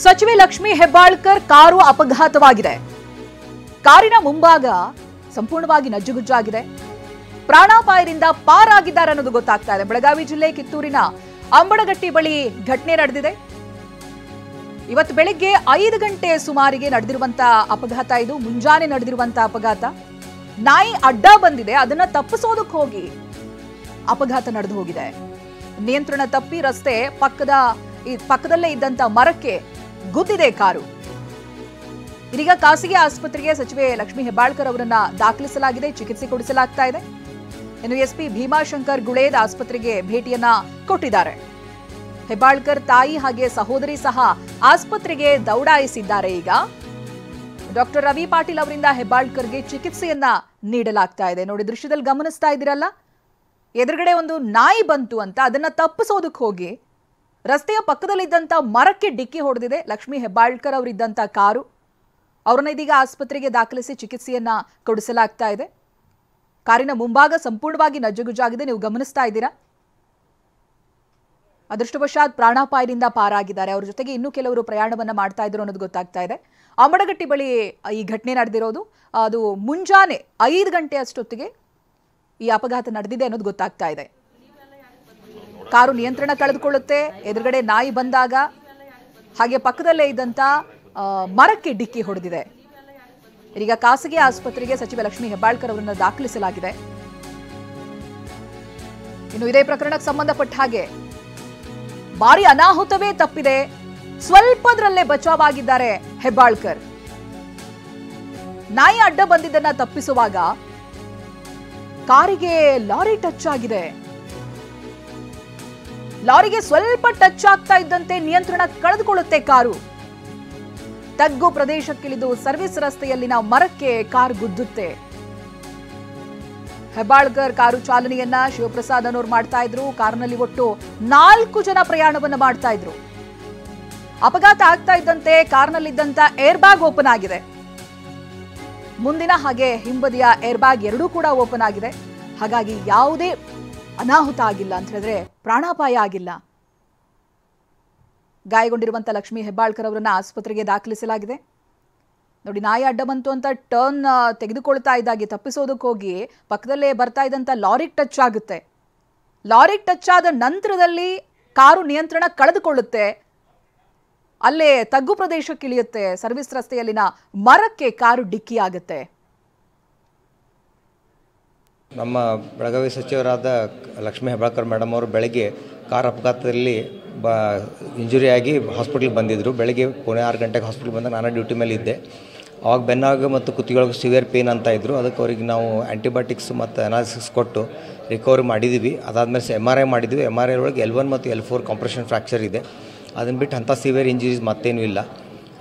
ಸಚಿವೆ ಲಕ್ಷ್ಮಿ ಹೆಬ್ಬಾಳ್ಕರ್ ಕಾರು ಅಪಘಾತವಾಗಿದೆ. ಕಾರಿನ ಮುಂಭಾಗ ಸಂಪೂರ್ಣವಾಗಿ ನಜ್ಜುಗುಜ್ಜಾಗಿದೆ. ಪ್ರಾಣಾಪಾಯದಿಂದ ಪಾರಾಗಿದ್ದಾರೆ ಅನ್ನೋದು ಗೊತ್ತಾಗ್ತಾ ಇದೆ. ಬೆಳಗಾವಿ ಜಿಲ್ಲೆ ಕಿತ್ತೂರಿನ ಅಂಬಡಗಟ್ಟಿ ಬಳಿ ಘಟನೆ ನಡೆದಿದೆ. ಇವತ್ತು ಬೆಳಿಗ್ಗೆ 5 ಗಂಟೆ ಸುಮಾರಿಗೆ ನಡೆದಿರುವಂತಹ ಅಪಘಾತ ಇದು. ಮುಂಜಾನೆ ನಡೆದಿರುವಂತಹ ಅಪಘಾತ. ನಾಯಿ ಅಡ್ಡ ಬಂದಿದೆ, ಅದನ್ನ ತಪ್ಪಿಸೋದಕ್ಕೆ ಹೋಗಿ ಅಪಘಾತ ನಡೆದು ಹೋಗಿದೆ. ನಿಯಂತ್ರಣ ತಪ್ಪಿ ರಸ್ತೆ ಪಕ್ಕದಲ್ಲೇ ಇದ್ದಂತ ಮರಕ್ಕೆ ಗುದ್ದಿದೆ ಕಾರು. ಇದೀಗ ಖಾಸಗಿ ಆಸ್ಪತ್ರೆಗೆ ಸಚಿವೆ ಲಕ್ಷ್ಮಿ ಹೆಬ್ಬಾಳ್ಕರ್ ಅವರನ್ನ ದಾಖಲಿಸಲಾಗಿದೆ, ಚಿಕಿತ್ಸೆ ಕೊಡಿಸಲಾಗ್ತಾ ಇದೆ. ಇನ್ನು ಎಸ್ಪಿ ಭೀಮಾಶಂಕರ್ ಗುಳೇದ್ ಆಸ್ಪತ್ರೆಗೆ ಭೇಟಿಯನ್ನ ಕೊಟ್ಟಿದ್ದಾರೆ. ಹೆಬ್ಬಾಳ್ಕರ್ ತಾಯಿ ಹಾಗೆ ಸಹೋದರಿ ಸಹ ಆಸ್ಪತ್ರೆಗೆ ದೌಡಾಯಿಸಿದ್ದಾರೆ. ಈಗ ಡಾಕ್ಟರ್ ರವಿ ಪಾಟೀಲ್ ಅವರಿಂದ ಹೆಬ್ಬಾಳ್ಕರ್ಗೆ ಚಿಕಿತ್ಸೆಯನ್ನ ನೀಡಲಾಗ್ತಾ ಇದೆ. ನೋಡಿ, ದೃಶ್ಯದಲ್ಲಿ ಗಮನಿಸ್ತಾ ಇದ್ದೀರಲ್ಲ, ಎದುರುಗಡೆ ಒಂದು ನಾಯಿ ಬಂತು ಅಂತ ಅದನ್ನ ತಪ್ಪಿಸೋದಕ್ಕೆ ಹೋಗಿ ರಸ್ತೆಯ ಪಕ್ಕದಲ್ಲಿದ್ದಂತ ಮರಕ್ಕೆ ಡಿಕ್ಕಿ ಹೊಡೆದಿದೆ ಲಕ್ಷ್ಮಿ ಹೆಬ್ಬಾಳ್ಕರ್ ಅವರಿದ್ದಂತ ಕಾರು. ಅವರನ್ನ ಇದೀಗ ಆಸ್ಪತ್ರೆಗೆ ದಾಖಲಿಸಿ ಚಿಕಿತ್ಸೆಯನ್ನ ಕೊಡಿಸಲಾಗ್ತಾ ಇದೆ. ಕಾರಿನ ಮುಂಭಾಗ ಸಂಪೂರ್ಣವಾಗಿ ನಜ್ಜುಗುಜ್ಜಾಗಿದೆ, ನೀವು ಗಮನಿಸ್ತಾ ಇದ್ದೀರಾ. ಅದೃಷ್ಟವಶಾತ್ ಪ್ರಾಣಾಪಾಯದಿಂದ ಪಾರಾಗಿದ್ದಾರೆ. ಅವ್ರ ಜೊತೆಗೆ ಇನ್ನೂ ಕೆಲವರು ಪ್ರಯಾಣವನ್ನ ಮಾಡ್ತಾ ಇದ್ರು ಅನ್ನೋದು ಗೊತ್ತಾಗ್ತಾ ಇದೆ. ಅಂಬಡಗಟ್ಟಿ ಬಳಿ ಈ ಘಟನೆ ನಡೆದಿರೋದು. ಅದು ಮುಂಜಾನೆ 5 ಗಂಟೆ ಅಷ್ಟೊತ್ತಿಗೆ ಈ ಅಪಘಾತ ನಡೆದಿದೆ ಅನ್ನೋದು ಗೊತ್ತಾಗ್ತಾ ಇದೆ. ಕಾರು ನಿಯಂತ್ರಣ ಕಳೆದುಕೊಳ್ಳುತ್ತೆ ಎದುರುಗಡೆ ನಾಯಿ ಬಂದಾಗ, ಹಾಗೆ ಪಕ್ಕದಲ್ಲೇ ಇದ್ದಂತ ಮರಕ್ಕೆ ಡಿಕ್ಕಿ ಹೊಡೆದಿದೆ. ಈಗ ಖಾಸಗಿ ಆಸ್ಪತ್ರೆಗೆ ಸಚಿವೆ ಲಕ್ಷ್ಮಿ ಹೆಬ್ಬಾಳ್ಕರ್ ಅವರನ್ನು ದಾಖಲಿಸಲಾಗಿದೆ. ಇನ್ನು ಇದೇ ಪ್ರಕರಣಕ್ಕೆ ಸಂಬಂಧಪಟ್ಟ ಹಾಗೆ ಭಾರಿ ಅನಾಹುತವೇ ತಪ್ಪಿದೆ. ಸ್ವಲ್ಪದ್ರಲ್ಲೇ ಬಚಾವಾಗಿದ್ದಾರೆ ಹೆಬ್ಬಾಳ್ಕರ್. ನಾಯಿ ಅಡ್ಡ ಬಂದಿದ್ದನ್ನ ತಪ್ಪಿಸುವಾಗ ಕಾರಿಗೆ ಲಾರಿ ಟಚ್ ಆಗಿದೆ. ಲಾರಿಗೆ ಸ್ವಲ್ಪ ಟಚ್ ಆಗ್ತಾ ಇದ್ದಂತೆ ನಿಯಂತ್ರಣ ಕಳೆದುಕೊಳ್ಳುತ್ತೆ ಕಾರು. ತಗ್ಗು ಪ್ರದೇಶಕ್ಕಿಳಿದು ಸರ್ವಿಸ್ ರಸ್ತೆಯಲ್ಲಿನ ಮರಕ್ಕೆ ಕಾರ್ ಗುದ್ದುತ್ತೆ. ಹೆಬ್ಬಾಳ್ಕರ್ ಕಾರು ಚಾಲನೆಯನ್ನ ಶಿವಪ್ರಸಾದ್ ಅನ್ನೋರು ಮಾಡ್ತಾ ಇದ್ರು. ಕಾರಿನಲ್ಲಿ ಒಟ್ಟು 4 ಜನ ಪ್ರಯಾಣವನ್ನ ಮಾಡ್ತಾ ಇದ್ರು. ಅಪಘಾತ ಆಗ್ತಾ ಇದ್ದಂತೆ ಕಾರ್ನಲ್ಲಿದ್ದಂತ ಏರ್ ಬ್ಯಾಗ್ ಓಪನ್ ಆಗಿದೆ. ಮುಂದಿನ ಹಾಗೆ ಹಿಂಬದಿಯ ಏರ್ ಬ್ಯಾಗ್ ಎರಡೂ ಕೂಡ ಓಪನ್ ಆಗಿದೆ. ಹಾಗಾಗಿ ಯಾವುದೇ ಅನಾಹುತ ಆಗಿಲ್ಲ ಅಂತ ಹೇಳಿದ್ರೆ ಪ್ರಾಣಾಪಾಯ ಆಗಿಲ್ಲ. ಗಾಯಗೊಂಡಿರುವಂತಹ ಲಕ್ಷ್ಮಿ ಹೆಬ್ಬಾಳ್ಕರ್ ಅವರನ್ನ ಆಸ್ಪತ್ರೆಗೆ ದಾಖಲಿಸಲಾಗಿದೆ. ನೋಡಿ, ನಾಯಿ ಅಡ್ಡ ಬಂತು ಅಂತ ಟರ್ನ್ ತೆಗೆದುಕೊಳ್ತಾ ಇದ್ದಾಗೆ ತಪ್ಪಿಸೋದಕ್ಕೆ ಹೋಗಿ ಪಕ್ಕದಲ್ಲೇ ಬರ್ತಾ ಇದ್ದಂತ ಲಾರಿಗೆ ಟಚ್ ಆಗುತ್ತೆ. ಲಾರಿಗೆ ಟಚ್ ಆದ ನಂತರದಲ್ಲಿ ಕಾರು ನಿಯಂತ್ರಣ ಕಳೆದುಕೊಳ್ಳುತ್ತೆ. ಅಲ್ಲೇ ತಗ್ಗು ಪ್ರದೇಶಕ್ಕೆ ಇಳಿಯುತ್ತೆ. ಸರ್ವಿಸ್ ರಸ್ತೆಯಲ್ಲಿನ ಮರಕ್ಕೆ ಕಾರು ಡಿಕ್ಕಿ ಆಗುತ್ತೆ. ನಮ್ಮ ಬೆಳಗಾವಿ ಸಚಿವರಾದ ಲಕ್ಷ್ಮಿ ಹೆಬ್ಬಾಳ್ಕರ್ ಮೇಡಮ್ ಅವರು ಬೆಳಗ್ಗೆ ಕಾರ್ ಅಪಘಾತದಲ್ಲಿ ಇಂಜುರಿ ಆಗಿ ಹಾಸ್ಪಿಟ್ಲಿಗೆ ಬಂದಿದ್ದರು. ಬೆಳಗ್ಗೆ 6 ಗಂಟೆಗೆ ಹಾಸ್ಪಿಟ್ಲಿಗೆ ಬಂದಾಗ ನಾನು ಡ್ಯೂಟಿ ಮೇಲೆ ಇದ್ದೆ. ಆವಾಗ ಬೆನ್ನಾಗ ಮತ್ತು ಕುತ್ತಿಗೆಯೊಳಗೆ ಸಿವಿಯರ್ ಪೇನ್ ಅಂತ ಇದ್ದರು. ಅದಕ್ಕೆ ಅವ್ರಿಗೆ ನಾವು ಆ್ಯಂಟಿಬಯೋಟಿಕ್ಸ್ ಮತ್ತು ಅನಾಲಿಸಿಸ್ ಕೊಟ್ಟು ರಿಕವರಿ ಮಾಡಿದ್ದೀವಿ. ಅದಾದಮೇಲೆ MRI ಮಾಡಿದ್ವಿ. MRI ಒಳಗೆ L1 ಮತ್ತು L4 ಕಾಂಪ್ರೆಷನ್ ಫ್ರ್ಯಾಕ್ಚರ್ ಇದೆ. ಅದನ್ನು ಬಿಟ್ಟು ಅಂಥ ಸಿವಿಯರ್ ಇಂಜುರೀಸ್ ಮತ್ತೇನೂ ಇಲ್ಲ.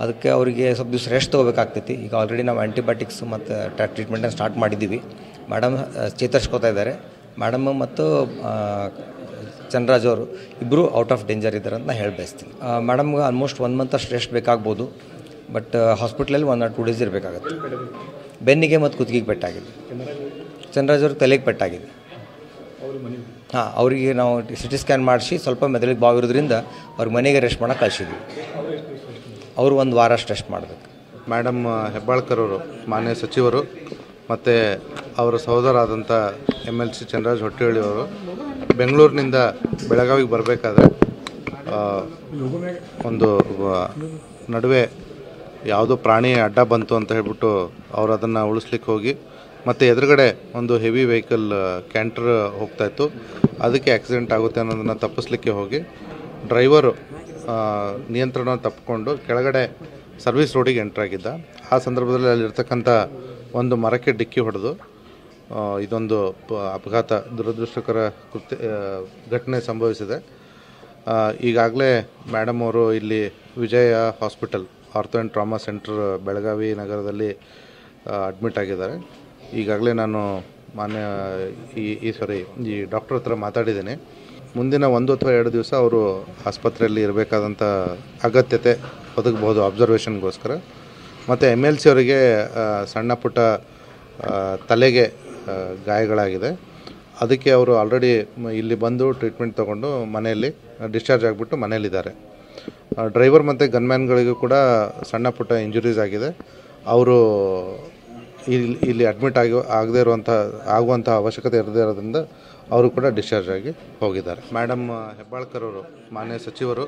ಅದಕ್ಕೆ ಅವರಿಗೆ ಸ್ವಲ್ಪ ದಿವಸ ರೆಸ್ಟ್ ತೊಗೋಬೇಕಾಗ್ತೈತಿ. ಈಗ ಆಲ್ರೆಡಿ ನಾವು ಆ್ಯಂಟಿಬಯೋಟಿಕ್ಸ್ ಮತ್ತು ಟ್ರೀಟ್ಮೆಂಟನ್ನು ಸ್ಟಾರ್ಟ್ ಮಾಡಿದ್ದೀವಿ. ಮೇಡಮ್ ಚೇತರಿಸ್ಕೋತಾ ಇದ್ದಾರೆ. ಮೇಡಮ್ ಮತ್ತು ಚಂದ್ರರಾಜ್ ಅವರು ಇಬ್ಬರು ಔಟ್ ಆಫ್ ಡೇಂಜರ್ ಇದ್ದಾರೆ ಅಂತ ಹೇಳಿ ಬಯಸ್ತೀನಿ. ಮೇಡಮ್ಗೆ ಆಲ್ಮೋಸ್ಟ್ 1 ಮಂತ್ ಅಷ್ಟು ರೆಸ್ಟ್ ಬೇಕಾಗ್ಬೋದು. ಬಟ್ ಹಾಸ್ಪಿಟ್ಲಲ್ಲಿ 1 or 2 ಡೇಸ್ ಇರಬೇಕಾಗತ್ತೆ. ಬೆನ್ನಿಗೆ ಮತ್ತು ಕುತ್ತಿಗೆಗೆ ಪೆಟ್ಟಾಗಿದೆ. ಚಂದ್ರರಾಜ್ ಅವ್ರಿಗೆ ತಲೆಗೆ ಪೆಟ್ಟಾಗಿದೆ. ಹಾಂ, ಅವರಿಗೆ ನಾವು CT ಸ್ಕ್ಯಾನ್ ಮಾಡಿಸಿ ಸ್ವಲ್ಪ ಮೆದುಳಿಗೆ ಬಾವು ಇರೋದ್ರಿಂದ ಅವ್ರಿಗೆ ಮನೆಗೆ ರೆಸ್ಟ್ ಮಾಡೋಕೆ ಕಳಿಸಿದ್ವಿ. ಅವರು 1 ವಾರ ಅಷ್ಟು ರೆಸ್ಟ್ ಮಾಡಬೇಕು. ಮೇಡಮ್ ಹೆಬ್ಬಾಳ್ಕರ್ ಅವರು ಮಾನ್ಯ ಸಚಿವರು ಮತ್ತು ಅವರ ಸಹೋದರಾದಂಥ MLC ಚಂದ್ರರಾಜ್ ಹೊಟ್ಟೆಹಳ್ಳಿ ಅವರು ಬೆಂಗಳೂರಿನಿಂದ ಬೆಳಗಾವಿಗೆ ಬರಬೇಕಾದ್ರೆ ಒಂದು ನಡುವೆ ಯಾವುದೋ ಪ್ರಾಣಿ ಅಡ್ಡ ಬಂತು ಅಂತ ಹೇಳ್ಬಿಟ್ಟು ಅವರು ಅದನ್ನು ಉಳಿಸ್ಲಿಕ್ಕೆ ಹೋಗಿ ಮತ್ತು ಎದುರುಗಡೆ ಒಂದು ಹೆವಿ ವೆಹಿಕಲ್ ಕ್ಯಾಂಟರ್ ಹೋಗ್ತಾಯಿತ್ತು. ಅದಕ್ಕೆ ಆಕ್ಸಿಡೆಂಟ್ ಆಗುತ್ತೆ ಅನ್ನೋದನ್ನು ತಪ್ಪಿಸ್ಲಿಕ್ಕೆ ಹೋಗಿ ಡ್ರೈವರು ನಿಯಂತ್ರಣ ತಪ್ಪಿಕೊಂಡು ಕೆಳಗಡೆ ಸರ್ವಿಸ್ ರೋಡಿಗೆ ಎಂಟ್ರಾಗಿದ್ದ. ಆ ಸಂದರ್ಭದಲ್ಲಿ ಅಲ್ಲಿರ್ತಕ್ಕಂಥ ಒಂದು ಮರಕ್ಕೆ ಡಿಕ್ಕಿ ಹೊಡೆದು ಇದೊಂದು ಅಪಘಾತ, ದುರದೃಷ್ಟಕರ ಘಟನೆ ಸಂಭವಿಸಿದೆ. ಈಗಾಗಲೇ ಮೇಡಮ್ ಅವರು ಇಲ್ಲಿ Vijaya hospital ortho and trauma centre Belagavi ನಗರದಲ್ಲಿ ಅಡ್ಮಿಟ್ ಆಗಿದ್ದಾರೆ. ಈಗಾಗಲೇ ನಾನು ಮಾನ್ಯ ಈ ಡಾಕ್ಟರ್ ಹತ್ರ ಮಾತಾಡಿದ್ದೀನಿ. ಮುಂದಿನ 1 ಅಥವಾ 2 ದಿವಸ ಅವರು ಆಸ್ಪತ್ರೆಯಲ್ಲಿ ಇರಬೇಕಾದಂಥ ಅಗತ್ಯತೆ ಒದಗಬಹುದು ಅಬ್ಸರ್ವೇಷನ್ಗೋಸ್ಕರ. ಮತ್ತು MLC ಅವರಿಗೆ ಸಣ್ಣ ಪುಟ್ಟ ತಲೆಗೆ ಗಾಯಗಳಾಗಿದೆ. ಅದಕ್ಕೆ ಅವರು ಆಲ್ರೆಡಿ ಇಲ್ಲಿ ಬಂದು ಟ್ರೀಟ್ಮೆಂಟ್ ತೊಗೊಂಡು ಮನೆಯಲ್ಲಿ ಡಿಸ್ಚಾರ್ಜ್ ಆಗಿಬಿಟ್ಟು ಮನೆಯಲ್ಲಿದ್ದಾರೆ. ಡ್ರೈವರ್ ಮತ್ತು ಗನ್ಮ್ಯಾನ್ಗಳಿಗೂ ಕೂಡ ಸಣ್ಣ ಪುಟ್ಟ ಇಂಜುರೀಸ್ ಆಗಿದೆ. ಅವರು ಇಲ್ಲಿ ಅಡ್ಮಿಟ್ ಆಗದೇ ಆಗುವಂಥ ಅವಶ್ಯಕತೆ ಇರದೇ ಇರೋದ್ರಿಂದ ಅವರು ಕೂಡ ಡಿಸ್ಚಾರ್ಜ್ ಆಗಿ ಹೋಗಿದ್ದಾರೆ. ಮೇಡಮ್ ಹೆಬ್ಬಾಳ್ಕರ್ ಅವರು ಮಾನ್ಯ ಸಚಿವರು